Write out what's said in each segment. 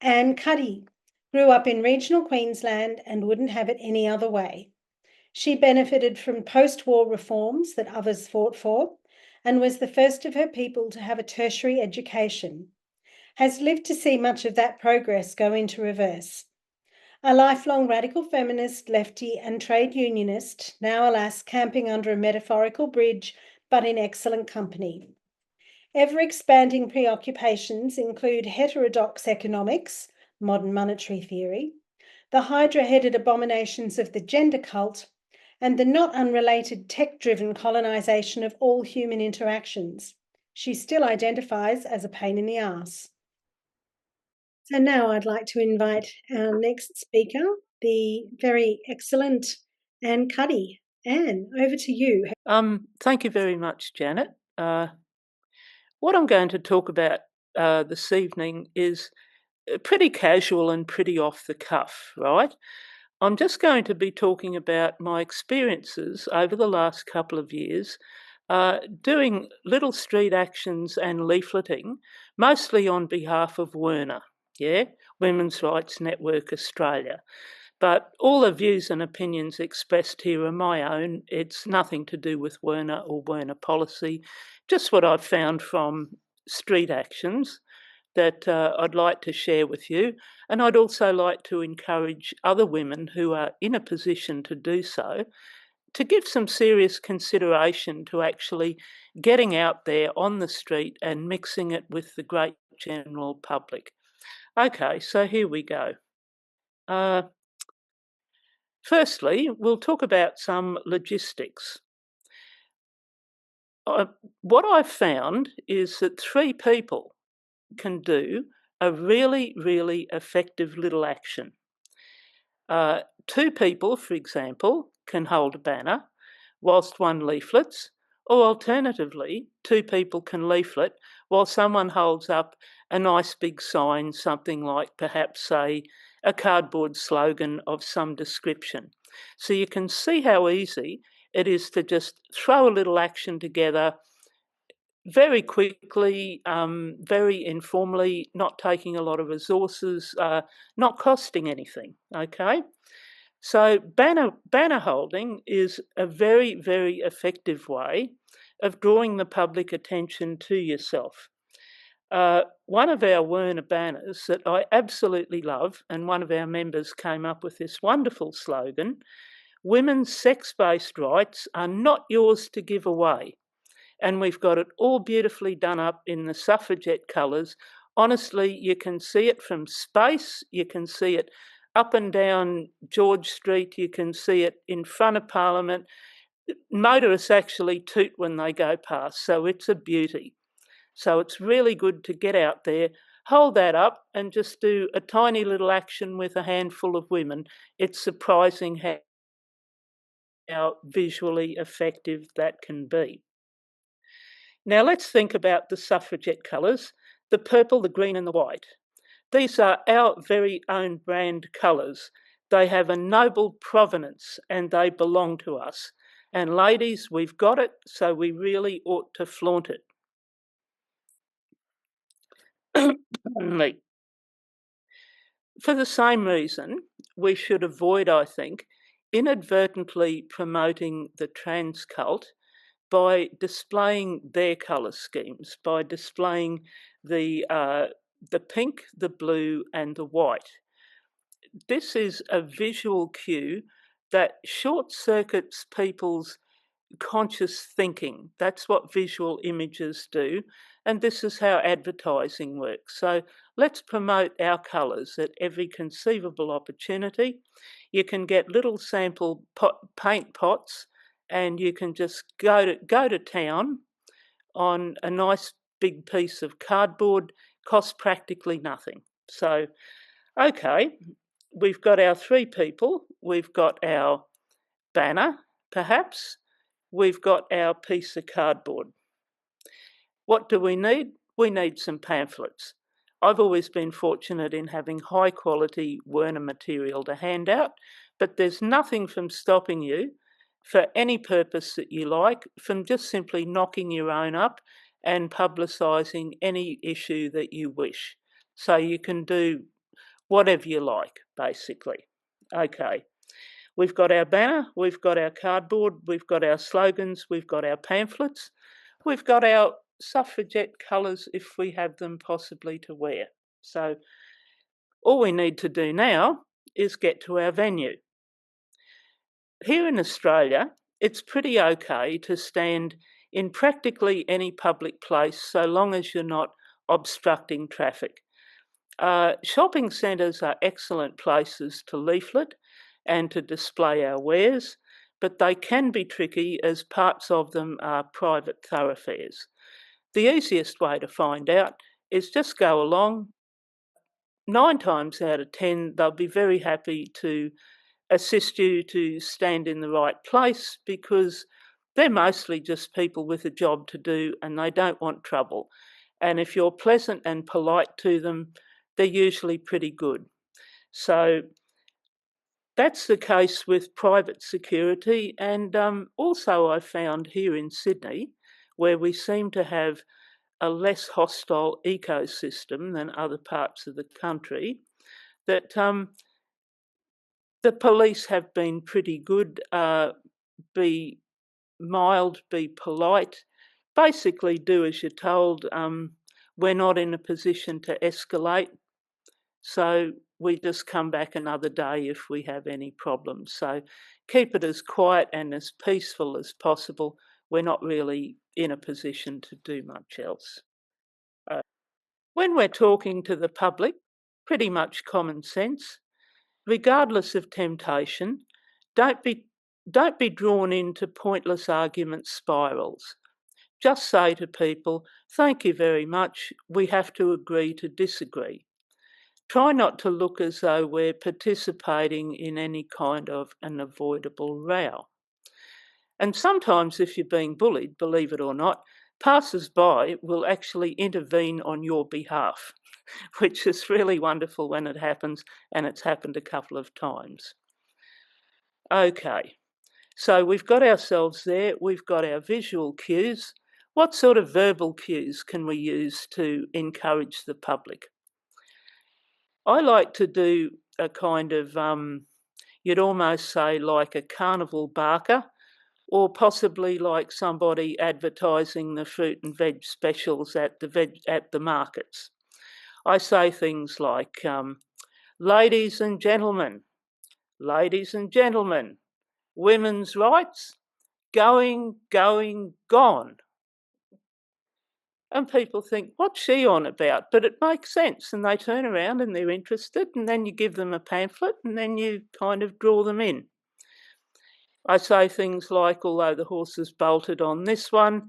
Cuddy grew up in regional Queensland and wouldn't have it any other way. She benefited from post-war reforms that others fought for and was the first of her people to have a tertiary education. Has lived to see much of that progress go into reverse. A lifelong radical feminist, lefty and trade unionist, now alas camping under a metaphorical bridge, but in excellent company. Ever-expanding preoccupations include heterodox economics, modern monetary theory, the hydra-headed abominations of the gender cult, and the not unrelated tech-driven colonisation of all human interactions. She still identifies as a pain in the arse. So now I'd like to invite our next speaker, the very excellent Anne Cuddy. Anne, over to you. Thank you very much, Janet. What I'm going to talk about this evening is pretty casual and pretty off the cuff, right? I'm just going to be talking about my experiences over the last couple of years doing little street actions and leafleting, mostly on behalf of WRNA, Women's Rights Network Australia. But all the views and opinions expressed here are my own. It's nothing to do with WRNA or WRNA policy, just what I've found from street actions that I'd like to share with you. And I'd also like to encourage other women who are in a position to do so to give some serious consideration to actually getting out there on the street and mixing it with the great general public. Okay, so here we go. Firstly, we'll talk about some logistics. What I've found is that 3 people can do a really, really effective little action. 2 people, for example, can hold a banner whilst one leaflets, or alternatively, 2 people can leaflet while someone holds up a nice big sign, something like perhaps, say, a cardboard slogan of some description. So you can see how easy it is to just throw a little action together very quickly, very informally, not taking a lot of resources, not costing anything, okay? So banner holding is a very, very effective way of drawing the public attention to yourself. One of our WRNA banners that I absolutely love, and one of our members came up with this wonderful slogan, "Women's sex-based rights are not yours to give away." And we've got it all beautifully done up in the suffragette colours. Honestly, you can see it from space, you can see it up and down George Street, you can see it in front of Parliament. Motorists actually toot when they go past, so it's a beauty. So it's really good to get out there, hold that up and just do a tiny little action with a handful of women. It's surprising how visually effective that can be. Now let's think about the suffragette colours, the purple, the green and the white. These are our very own brand colours. They have a noble provenance and they belong to us. And ladies, we've got it, so we really ought to flaunt it. For the same reason, we should avoid, I think, inadvertently promoting the trans cult by displaying their colour schemes, by displaying the pink, the blue and the white. This is a visual cue that short circuits people's conscious thinking. That's what visual images do, and this is how advertising works. So let's promote our colours at every conceivable opportunity. You can get little sample paint pots and you can just go to town on a nice big piece of cardboard, costs practically nothing. So, okay, we've got our 3 people, we've got our banner, perhaps, we've got our piece of cardboard. What do we need? We need some pamphlets. I've always been fortunate in having high quality WRNA material to hand out, but there's nothing from stopping you for any purpose that you like from just simply knocking your own up and publicising any issue that you wish. So you can do whatever you like, basically. Okay, we've got our banner, we've got our cardboard, we've got our slogans, we've got our pamphlets, we've got our suffragette colours if we have them possibly to wear. So all we need to do now is get to our venue. Here in Australia, it's pretty okay to stand in practically any public place so long as you're not obstructing traffic. Shopping centres are excellent places to leaflet and to display our wares, but they can be tricky as parts of them are private thoroughfares. The easiest way to find out is just go along. 9 times out of 10, they'll be very happy to assist you to stand in the right place because they're mostly just people with a job to do and they don't want trouble. And if you're pleasant and polite to them, they're usually pretty good. So that's the case with private security. And also I found here in Sydney, where we seem to have a less hostile ecosystem than other parts of the country, that the police have been pretty good. Be mild, be polite, basically do as you're told. We're not in a position to escalate, so we just come back another day if we have any problems. So keep it as quiet and as peaceful as possible. We're not really in a position to do much else. When we're talking to the public, pretty much common sense. Regardless of temptation, don't be drawn into pointless argument spirals. Just say to people, thank you very much, we have to agree to disagree. Try not to look as though we're participating in any kind of an avoidable row. And sometimes if you're being bullied, believe it or not, passers-by will actually intervene on your behalf, which is really wonderful when it happens, and it's happened a couple of times. Okay, so we've got ourselves there, we've got our visual cues. What sort of verbal cues can we use to encourage the public? I like to do a kind of, you'd almost say like a carnival barker, or possibly like somebody advertising the fruit and veg specials at the markets. I say things like, ladies and gentlemen, women's rights, going, gone. And people think, what's she on about? But it makes sense, and they turn around and they're interested, and then you give them a pamphlet, and then you kind of draw them in. I say things like, although the horse has bolted on this one,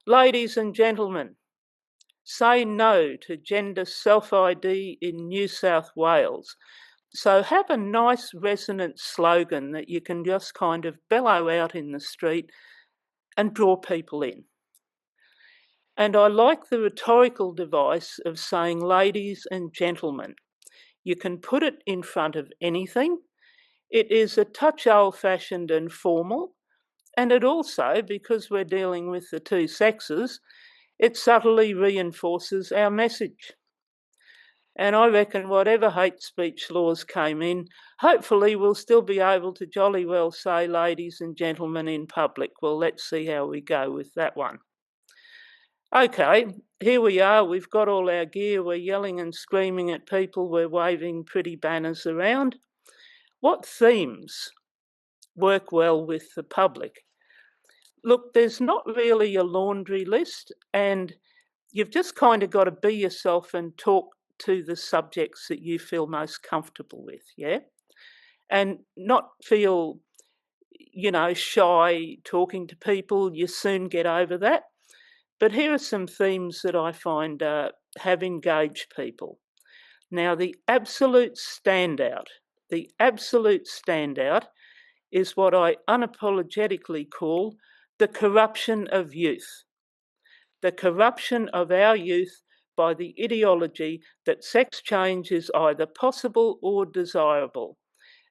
ladies and gentlemen, say no to gender self-ID in New South Wales. So have a nice resonant slogan that you can just kind of bellow out in the street and draw people in. And I like the rhetorical device of saying ladies and gentlemen. You can put it in front of anything. It is a touch old-fashioned and formal, and it also, because we're dealing with the two sexes, it subtly reinforces our message. And I reckon whatever hate speech laws came in, hopefully we'll still be able to jolly well say ladies and gentlemen in public. Well, let's see how we go with that one. Okay, here we are, we've got all our gear, we're yelling and screaming at people, we're waving pretty banners around. What themes work well with the public? Look, there's not really a laundry list, and you've just kind of got to be yourself and talk to the subjects that you feel most comfortable with, yeah? And not feel, shy talking to people. You soon get over that. But here are some themes that I find have engaged people. Now, the absolute standout is what I unapologetically call the corruption of youth. The corruption of our youth by the ideology that sex change is either possible or desirable,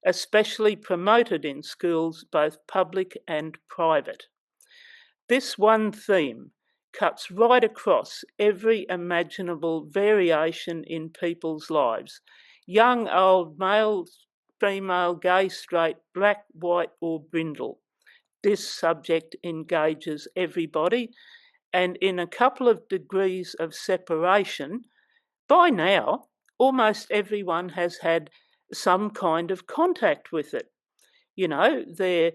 especially promoted in schools, both public and private. This one theme cuts right across every imaginable variation in people's lives. young, old, male, female, gay, straight, black, white or brindle. This subject engages everybody, and in a couple of degrees of separation, by now, almost everyone has had some kind of contact with it. You know, their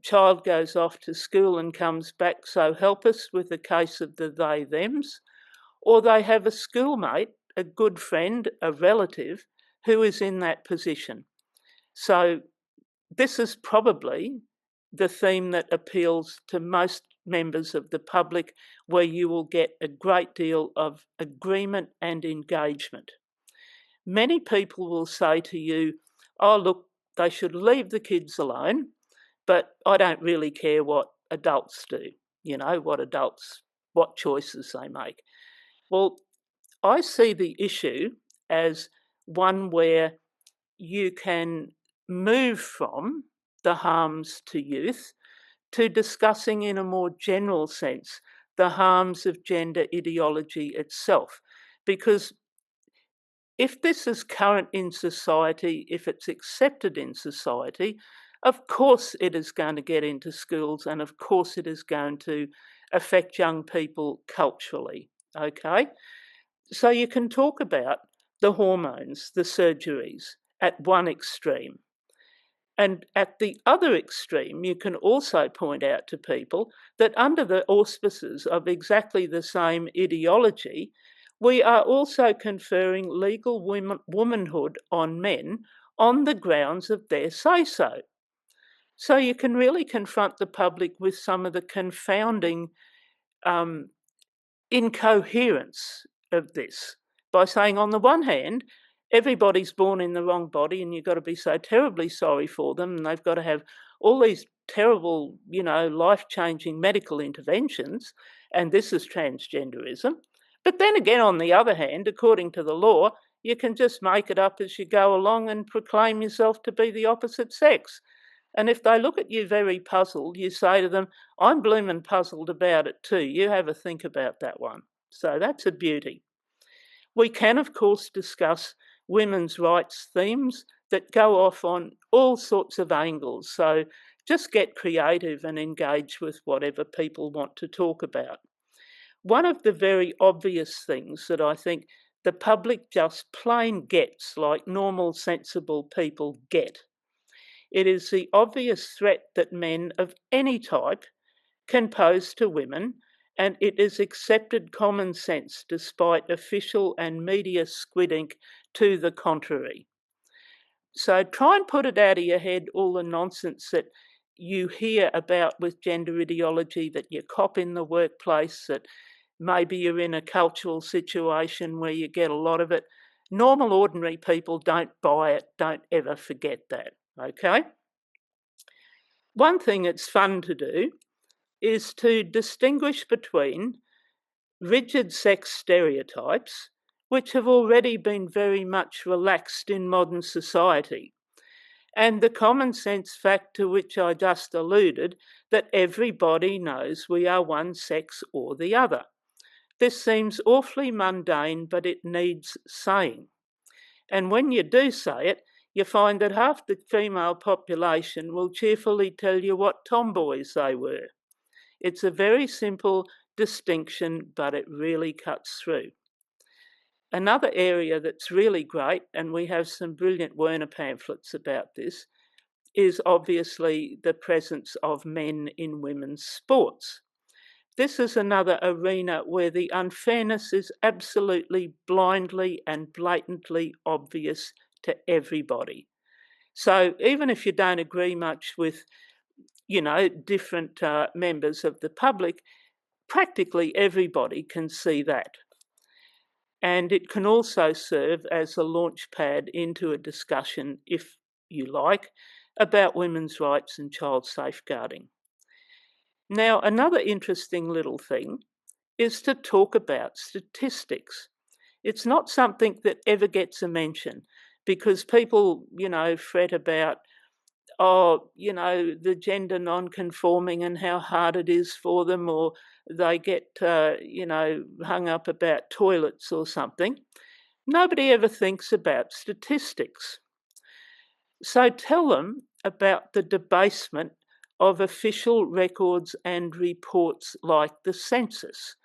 child goes off to school and comes back, so help us, with a case of the they, thems, or they have a schoolmate, a good friend, a relative who is in that position. So this is probably the theme that appeals to most members of the public, where you will get a great deal of agreement and engagement. Many people will say to you, oh, look, they should leave the kids alone, but I don't really care what adults do, you know, what choices they make. Well, I see the issue as one where you can move from the harms to youth to discussing in a more general sense the harms of gender ideology itself. Because if this is current in society, if it's accepted in society, of course it is going to get into schools, and of course it is going to affect young people culturally, okay? So you can talk about the hormones, the surgeries at one extreme. And at the other extreme, you can also point out to people that under the auspices of exactly the same ideology, we are also conferring legal womanhood on men on the grounds of their say-so. So you can really confront the public with some of the confounding incoherence of this by saying, on the one hand, everybody's born in the wrong body and you've got to be so terribly sorry for them and they've got to have all these terrible, you know, life-changing medical interventions, and this is transgenderism. But then again, on the other hand, according to the law, you can just make it up as you go along and proclaim yourself to be the opposite sex. And if they look at you very puzzled, you say to them, I'm bloomin' puzzled about it too. You have a think about that one. So that's a beauty. We can, of course, discuss women's rights themes that go off on all sorts of angles. So just get creative and engage with whatever people want to talk about. One of the very obvious things that I think the public just plain gets, like normal, sensible people get, it is the obvious threat that men of any type can pose to women, and it is accepted common sense despite official and media squid ink to the contrary. So try and put it out of your head, all the nonsense that you hear about with gender ideology, that you cop in the workplace, that maybe you're in a cultural situation where you get a lot of it. Normal, ordinary people don't buy it. Don't ever forget that, okay? One thing it's fun to do is to distinguish between rigid sex stereotypes, which have already been very much relaxed in modern society, and the common sense fact to which I just alluded, that everybody knows we are one sex or the other. This seems awfully mundane, but it needs saying. And when you do say it, you find that half the female population will cheerfully tell you what tomboys they were. It's a very simple distinction, but it really cuts through. Another area that's really great, and we have some brilliant Werner pamphlets about this, is obviously the presence of men in women's sports. This is another arena where the unfairness is absolutely blindly and blatantly obvious to everybody. So even if you don't agree much with, you know, different members of the public, practically everybody can see that. And it can also serve as a launch pad into a discussion, if you like, about women's rights and child safeguarding. Now, another interesting little thing is to talk about statistics. It's not something that ever gets a mention because people, you know, fret about, oh, you know, the gender non-conforming and how hard it is for them, or they get, you know, hung up about toilets or something. Nobody ever thinks about statistics. So tell them about the debasement of official records and reports like the census,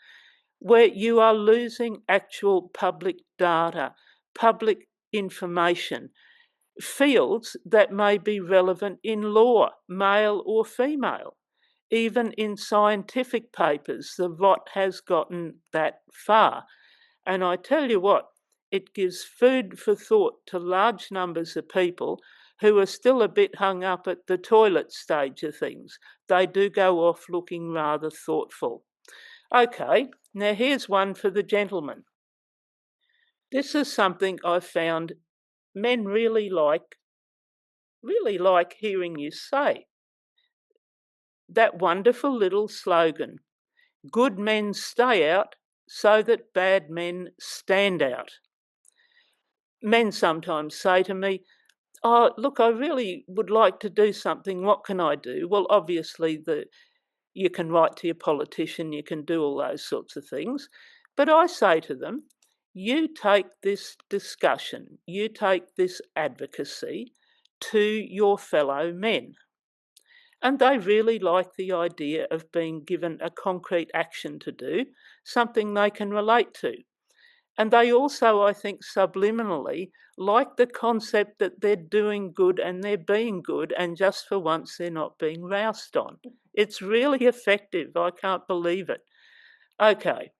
where you are losing actual public data, public information, fields that may be relevant in law, male or female. Even in scientific papers, the rot has gotten that far. And I tell you what, it gives food for thought to large numbers of people who are still a bit hung up at the toilet stage of things. They do go off looking rather thoughtful. Okay, now here's one for the gentleman. This is something I found men really like hearing you say. That wonderful little slogan, good men stay out so that bad men stand out. Men sometimes say to me, oh, look, I really would like to do something. What can I do? Well, obviously, you can write to your politician, you can do all those sorts of things. But I say to them, you take this discussion, you take this advocacy to your fellow men. And they really like the idea of being given a concrete action to do, something they can relate to. And they also, I think, subliminally like the concept that they're doing good and they're being good, and just for once they're not being roused on. It's really effective. I can't believe it. Okay,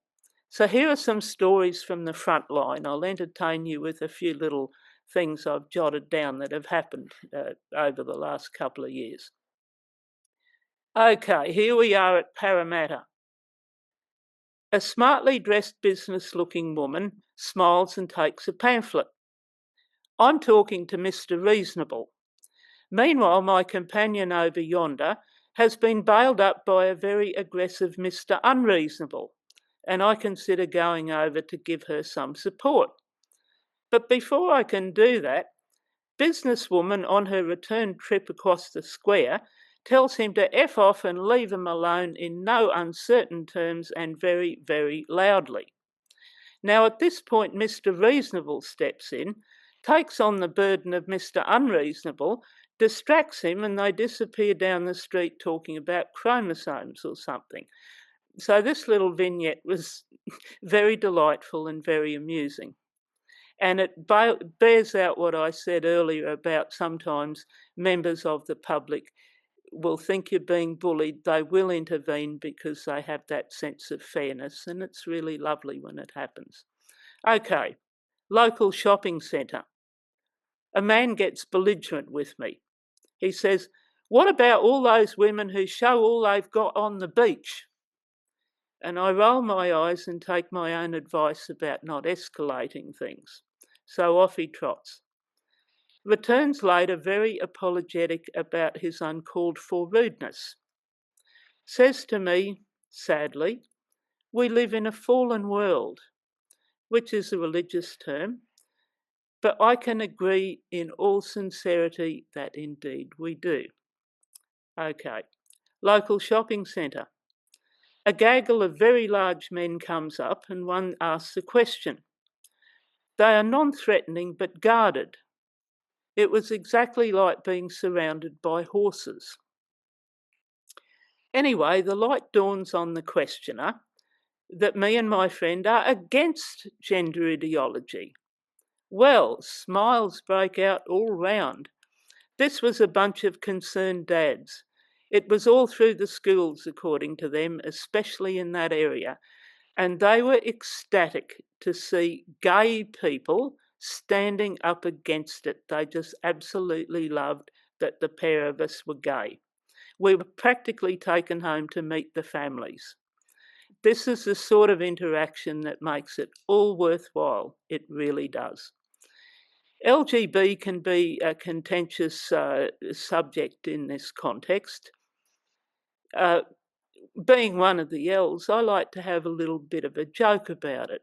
so here are some stories from the front line. I'll entertain you with a few little things I've jotted down that have happened over the last couple of years. Okay, here we are at Parramatta. A smartly dressed business-looking woman smiles and takes a pamphlet. I'm talking to Mr. Reasonable. Meanwhile, my companion over yonder has been bailed up by a very aggressive Mr. Unreasonable, and I consider going over to give her some support. But before I can do that, businesswoman on her return trip across the square tells him to F off and leave him alone in no uncertain terms and very, very loudly. Now, at this point, Mr. Reasonable steps in, takes on the burden of Mr. Unreasonable, distracts him, and they disappear down the street talking about chromosomes or something. So this little vignette was very delightful and very amusing. And it bears out what I said earlier about sometimes members of the public will think you're being bullied. They will intervene because they have that sense of fairness, and it's really lovely when it happens. Okay, local shopping centre. A man gets belligerent with me. He says, what about all those women who show all they've got on the beach? And I roll my eyes and take my own advice about not escalating things. So off he trots. Returns later very apologetic about his uncalled for rudeness. Says to me, sadly, we live in a fallen world, which is a religious term, but I can agree in all sincerity that indeed we do. Okay, local shopping centre. A gaggle of very large men comes up and one asks a question. They are non-threatening but guarded. It was exactly like being surrounded by horses. Anyway, the light dawns on the questioner that me and my friend are against gender ideology. Well, smiles break out all round. This was a bunch of concerned dads. It was all through the schools, according to them, especially in that area. And they were ecstatic to see gay people standing up against it. They just absolutely loved that the pair of us were gay. We were practically taken home to meet the families. This is the sort of interaction that makes it all worthwhile. It really does. LGB can be a contentious subject in this context. Being one of the L's, I like to have a little bit of a joke about it.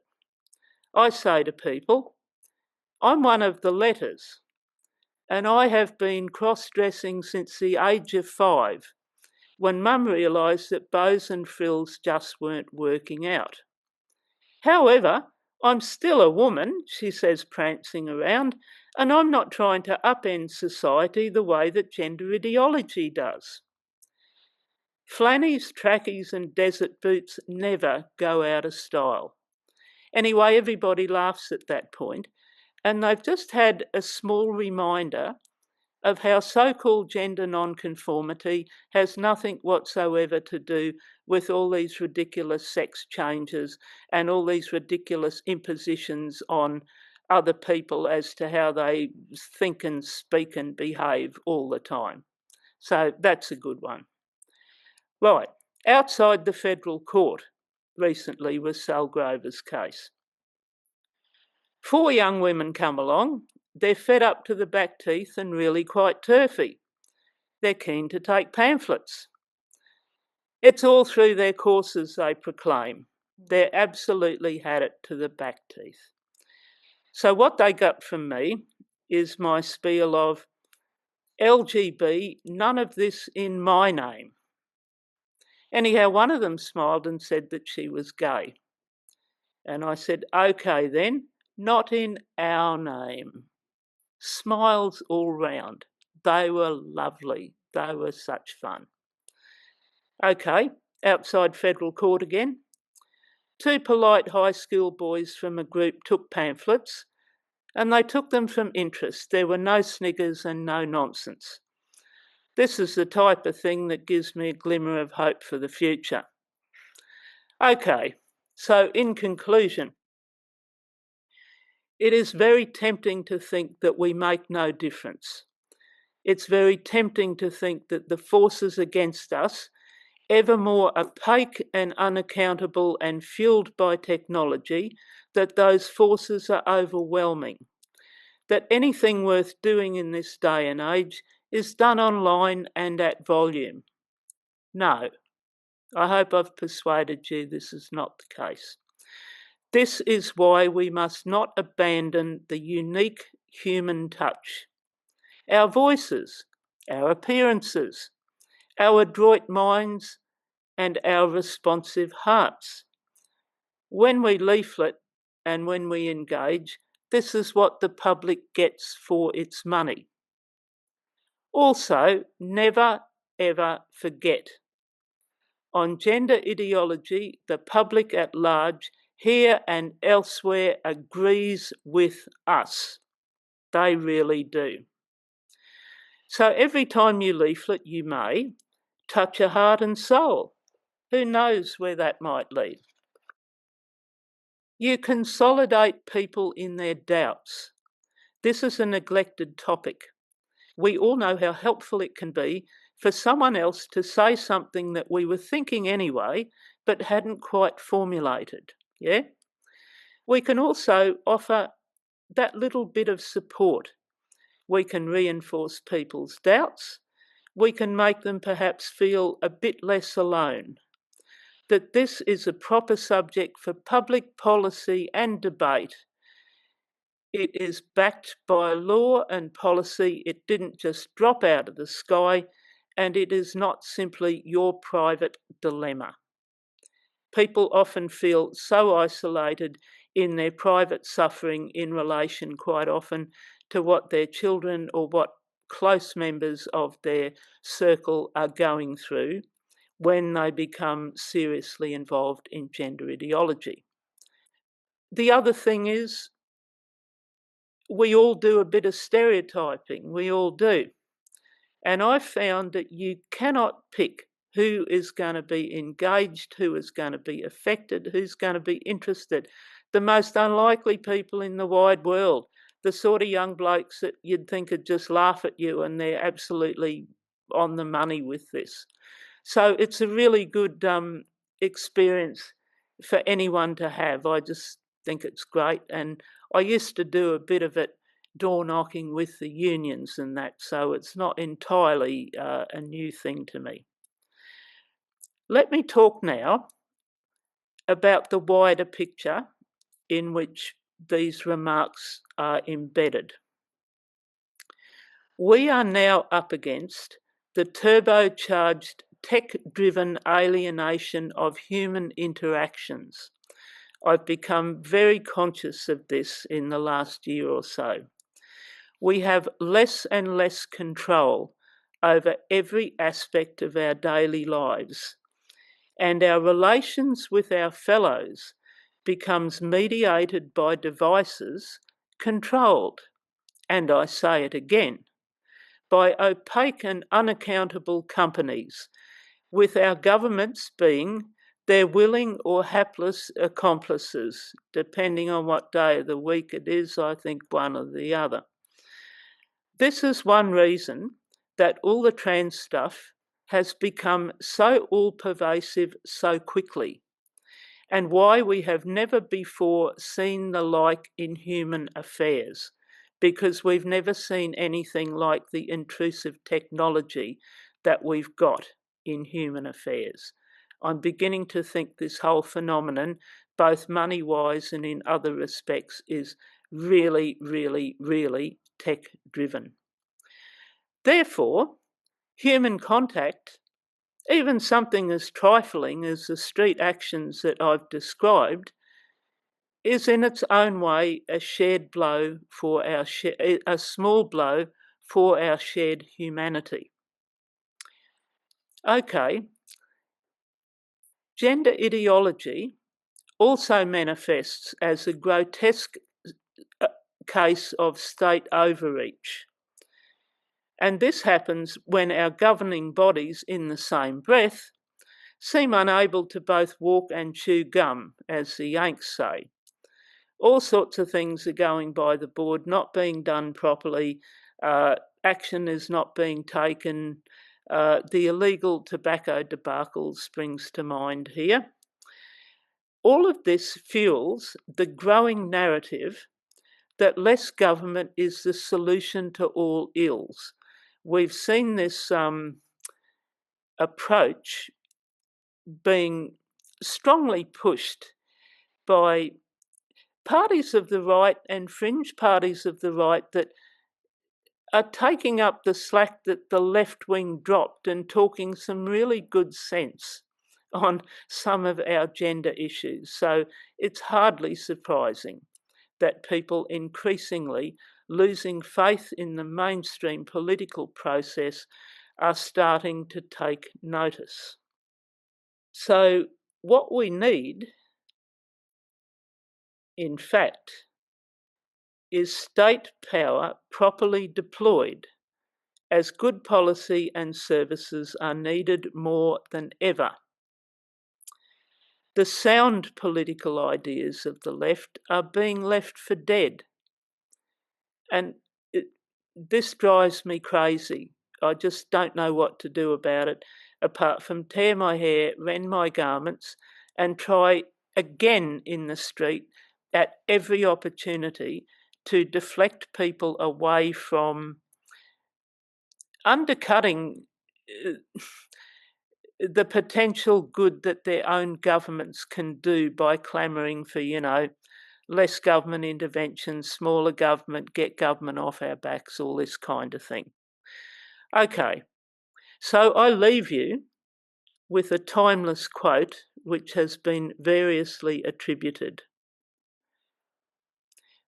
I say to people, I'm one of the letters, and I have been cross-dressing since the age of 5, when Mum realised that bows and frills just weren't working out. However, I'm still a woman, she says, prancing around, and I'm not trying to upend society the way that gender ideology does. Flannies, trackies and desert boots never go out of style. Anyway, everybody laughs at that point, and they've just had a small reminder of how so-called gender nonconformity has nothing whatsoever to do with all these ridiculous sex changes and all these ridiculous impositions on other people as to how they think and speak and behave all the time. So that's a good one. Right, outside the federal court recently was Sal Grover's case. 4 young women come along. They're fed up to the back teeth and really quite turfy. They're keen to take pamphlets. It's all through their courses, they proclaim. They're absolutely had it to the back teeth. So what they got from me is my spiel of LGB, none of this in my name. Anyhow, one of them smiled and said that she was gay. And I said, okay then, not in our name. Smiles all round. They were lovely. They were such fun. Okay, outside federal court again. 2 polite high school boys from a group took pamphlets, and they took them from interest. There were no sniggers and no nonsense. This is the type of thing that gives me a glimmer of hope for the future. Okay, so in conclusion, it is very tempting to think that we make no difference. It's very tempting to think that the forces against us, ever more opaque and unaccountable and fueled by technology, that those forces are overwhelming. That anything worth doing in this day and age is done online and at volume. No, I hope I've persuaded you this is not the case. This is why we must not abandon the unique human touch. Our voices, our appearances, our adroit minds, and our responsive hearts. When we leaflet and when we engage, this is what the public gets for its money. Also, never ever forget, on gender ideology, the public at large, here and elsewhere, agrees with us. They really do. So every time you leaflet, you may touch a heart and soul. Who knows where that might lead? You consolidate people in their doubts. This is a neglected topic. We all know how helpful it can be for someone else to say something that we were thinking anyway, but hadn't quite formulated. Yeah? We can also offer that little bit of support. We can reinforce people's doubts. We can make them perhaps feel a bit less alone. That this is a proper subject for public policy and debate. It is backed by law and policy. It didn't just drop out of the sky, and it is not simply your private dilemma. People often feel so isolated in their private suffering in relation quite often to what their children or what close members of their circle are going through when they become seriously involved in gender ideology. The other thing is, we all do a bit of stereotyping, we all do. And I found that you cannot pick who is going to be engaged, who is going to be affected, who's going to be interested. The most unlikely people in the wide world, the sort of young blokes that you'd think would just laugh at you, and they're absolutely on the money with this. So it's a really good experience for anyone to have. I just think it's great. And I used to do a bit of it door knocking with the unions and that, so it's not entirely a new thing to me. Let me talk now about the wider picture in which these remarks are embedded. We are now up against the turbocharged tech-driven alienation of human interactions. I've become very conscious of this in the last year or so. We have less and less control over every aspect of our daily lives, and our relations with our fellows becomes mediated by devices controlled, and I say it again, by opaque and unaccountable companies, with our governments being their willing or hapless accomplices, depending on what day of the week it is, I think one or the other. This is one reason that all the trans stuff has become so all-pervasive so quickly, and why we have never before seen the like in human affairs, because we've never seen anything like the intrusive technology that we've got in human affairs. I'm beginning to think this whole phenomenon, both money-wise and in other respects, is really, really, really tech-driven. Therefore, human contact, even something as trifling as the street actions that I've described, is in its own way a shared blow for a small blow for our shared humanity. Okay, gender ideology also manifests as a grotesque case of state overreach. And this happens when our governing bodies, in the same breath, seem unable to both walk and chew gum, as the Yanks say. All sorts of things are going by the board, not being done properly, action is not being taken. The illegal tobacco debacle springs to mind here. All of this fuels the growing narrative that less government is the solution to all ills. We've seen this approach being strongly pushed by parties of the right and fringe parties of the right that are taking up the slack that the left wing dropped and talking some really good sense on some of our gender issues. So it's hardly surprising that people increasingly losing faith in the mainstream political process are starting to take notice. So what we need, in fact, is state power properly deployed, as good policy and services are needed more than ever. The sound political ideas of the left are being left for dead. And this drives me crazy. I just don't know what to do about it, apart from tear my hair, rend my garments, and try again in the street at every opportunity to deflect people away from undercutting the potential good that their own governments can do by clamouring for, less government intervention, smaller government, get government off our backs, all this kind of thing. Okay, so I leave you with a timeless quote which has been variously attributed.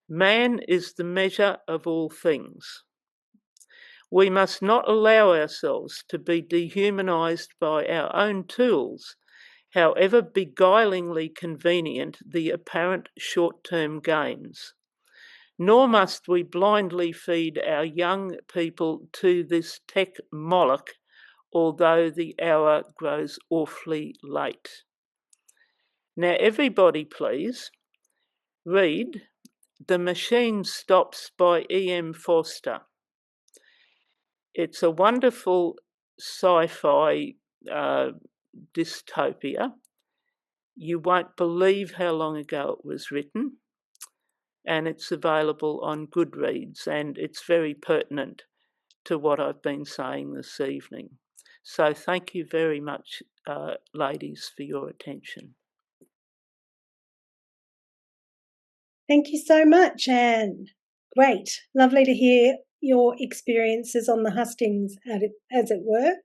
Man is the measure of all things. We must not allow ourselves to be dehumanised by our own tools, however beguilingly convenient the apparent short-term gains. Nor must we blindly feed our young people to this tech moloch, although the hour grows awfully late. Now, everybody, please, read The Machine Stops by E.M. Forster. It's a wonderful sci-fi dystopia. You won't believe how long ago it was written, and it's available on Goodreads, and it's very pertinent to what I've been saying this evening. So thank you very much, ladies, for your attention. Thank you so much, Anne. Great. Lovely to hear your experiences on the hustings, as it were.